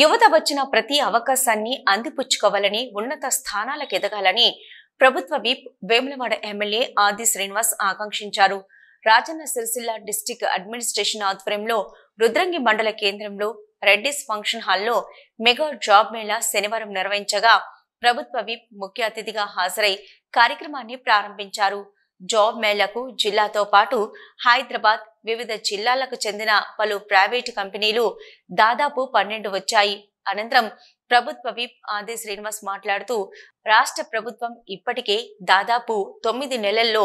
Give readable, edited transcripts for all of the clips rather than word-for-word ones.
యువత వచ్చిన ప్రతి అవకాశాన్ని అందిపుచ్చుకోవాలని, ఉన్నత స్థానాలకు ఎదగాలని ప్రభుత్వ విప్ వేములవాడ ఎమ్మెల్యే ఆది శ్రీనివాస్ ఆకాంక్షించారు. రాజన్న సిరిసిల్ల డిస్ట్రిక్ట్ అడ్మినిస్ట్రేషన్ ఆధ్వర్యంలో రుద్రంగి మండల కేంద్రంలో రెడ్డిస్ ఫంక్షన్ హాల్లో మెగా జాబ్ మేళా శనివారం నిర్వహించగా ప్రభుత్వ విప్ ముఖ్య అతిథిగా హాజరై కార్యక్రమాన్ని ప్రారంభించారు. జాబ్ మేళాకు జిల్లాతో పాటు హైదరాబాద్, వివిధ జిల్లాలకు చెందిన పలు ప్రైవేటు కంపెనీలు దాదాపు 12 వచ్చాయి. అనంతరం ప్రభుత్వ విప్ ఆది శ్రీనివాస్ మాట్లాడుతూ రాష్ట్ర ప్రభుత్వం ఇప్పటికే దాదాపు 9 నెలల్లో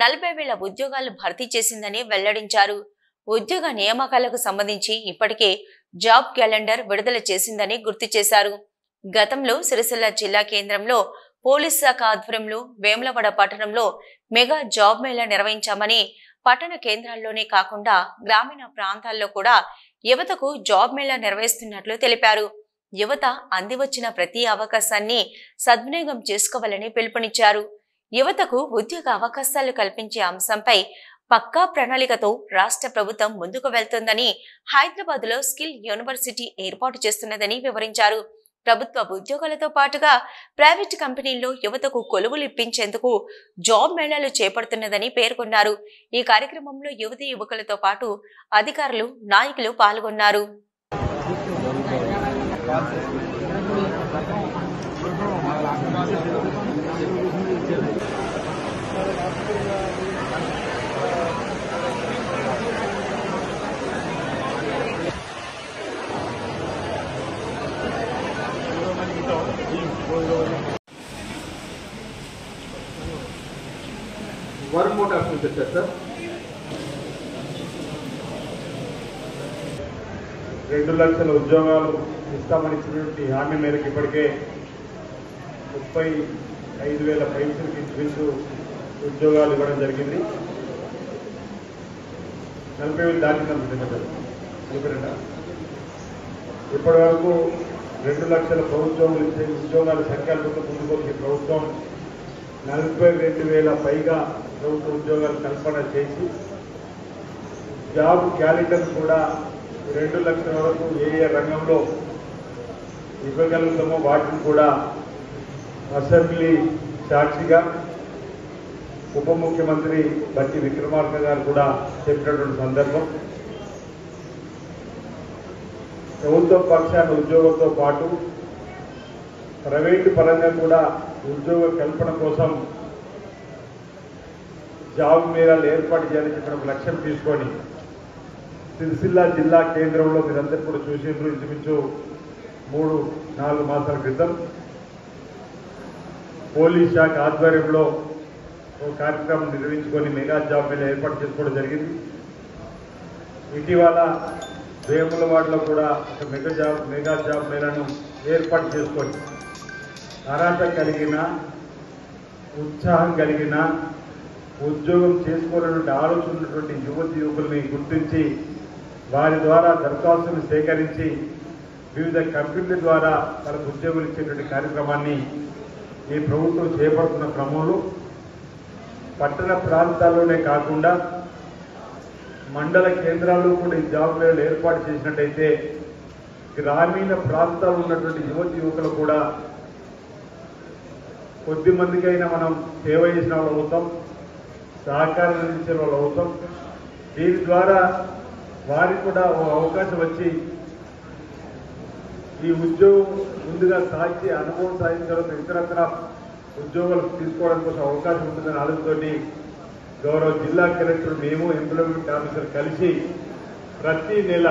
40,000 ఉద్యోగాలు భర్తీ చేసిందని వెల్లడించారు. ఉద్యోగ నియామకాలకు సంబంధించి ఇప్పటికే జాబ్ క్యాలెండర్ విడుదల చేసిందని గుర్తు చేశారు. గతంలో సిరిసిల్ల జిల్లా కేంద్రంలో పోలీస్ శాఖ ఆధ్వర్యంలో వేములవాడ పట్టణంలో మెగా జాబ్ మేళా నిర్వహించామని, పట్టణ కేంద్రాల్లోనే కాకుండా గ్రామీణ ప్రాంతాల్లో కూడా యువతకు జాబ్ మేళా నిర్వహిస్తున్నట్లు తెలిపారు. యువత అందివచ్చిన ప్రతి అవకాశాన్ని సద్వినియోగం చేసుకోవాలని పిలుపునిచ్చారు. యువతకు ఉద్యోగ అవకాశాలు కల్పించే అంశంపై పక్కా ప్రణాళికతో రాష్ట్ర ప్రభుత్వం ముందుకు వెళ్తుందని, హైదరాబాద్ లో స్కిల్ యూనివర్సిటీ ఏర్పాటు చేస్తున్నదని వివరించారు. ప్రభుత్వ ఉద్యోగాలతో పాటుగా ప్రైవేట్ కంపెనీల్లో యువతకు కొలువులు ఇప్పించేందుకు జాబ్ మేళాలు చేపడుతున్నదని పేర్కొన్నారు. ఈ కార్యక్రమంలో యువతి యువకులతో పాటు అధికారులు, నాయకులు పాల్గొన్నారు. వర్క్ మోటార్స్ నుంచి వచ్చారు సార్. 2 లక్షల ఉద్యోగాలు ఇస్తామని ఇచ్చినటువంటి హామీ మేరకు ఇప్పటికే 35,000 పైసలకి ఇంచుమించు ఉద్యోగాలు ఇవ్వడం జరిగింది. 40,000 దాటిందనుకుంటున్నారు. ఇప్పటి వరకు 2 లక్షల ప్రభుత్వం ఇచ్చే ఉద్యోగాల సంఖ్యలతో ముందుకొచ్చే ప్రభుత్వం 42,000 పైగా ప్రభుత్వ ఉద్యోగాలు కల్పన చేసి జాబ్ క్యాలెండర్ కూడా 2 లక్షల వరకు ఏ రంగంలో ఇవ్వగలుగుతామో వాటిని కూడా అసెంబ్లీ సాక్షిగా ఉప ముఖ్యమంత్రి బట్టి విక్రమార్క గారు కూడా చెప్పినటువంటి సందర్భం. ప్రభుత్వ పక్షాన ఉద్యోగంతో పాటు ప్రైవేటు పరంగా కూడా ఉద్యోగ కల్పన కోసం జాబ్ మేళాలు ఏర్పాటు చేయాలని చెప్పడం లక్ష్యం తీసుకొని సిరిసిల్ల జిల్లా కేంద్రంలో మీరందరూ కూడా చూసినప్పుడు ఇంచుమించు 3-4 మాసాల క్రితం పోలీస్ శాఖ ఆధ్వర్యంలో ఒక కార్యక్రమం నిర్వహించుకొని మెగా జాబ్ మేళా ఏర్పాటు చేసుకోవడం జరిగింది. ఇటీవల వేములవాడలో కూడా ఒక మెగా జాబ్ మేళాను ఏర్పాటు చేసుకొని అర్హత కలిగిన, ఉత్సాహం కలిగిన, ఉద్యోగం చేసుకోవాలనే ఆలోచన ఉన్నటువంటి యువతి యువకుల్ని గుర్తించి వారి ద్వారా దరఖాస్తులు సేకరించి వివిధ కంపెనీల ద్వారా వాళ్ళకు ఉద్యోగులు ఇచ్చేటువంటి కార్యక్రమాన్ని ఈ ప్రభుత్వం చేపడుతున్న క్రమంలో పట్టణ ప్రాంతాల్లోనే కాకుండా మండల కేంద్రాల్లో కూడా ఈ జాబ్ మేళాలు ఏర్పాటు చేసినట్టయితే గ్రామీణ ప్రాంతాల్లో ఉన్నటువంటి యువతి యువకులు కూడా కొద్ది మందికైనా మనం సేవ చేసిన వాళ్ళు అవుతాం, సహకారం అందించిన వాళ్ళు అవుతాం. దీని ద్వారా వారికి కూడా ఒక అవకాశం వచ్చి ఈ ఉద్యోగం ముందుగా సాధించి అనుభవం సాధించిన తర్వాత ఇతరత్ర ఉద్యోగాలు తీసుకోవడం కోసం అవకాశం ఉంటుందని ఆలోచనతోటి గౌరవ జిల్లా కలెక్టర్, మేము ఎంప్లాయ్మెంట్ ఆఫీసర్ కలిసి ప్రతి నెల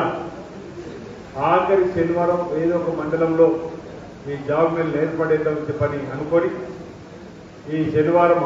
ఆఖరి శనివారం ఏదో ఒక మండలంలో ఈ జాబ్ మేళా ఏర్పడేద్దామని చెప్పని అనుకొని ఈ శనివారం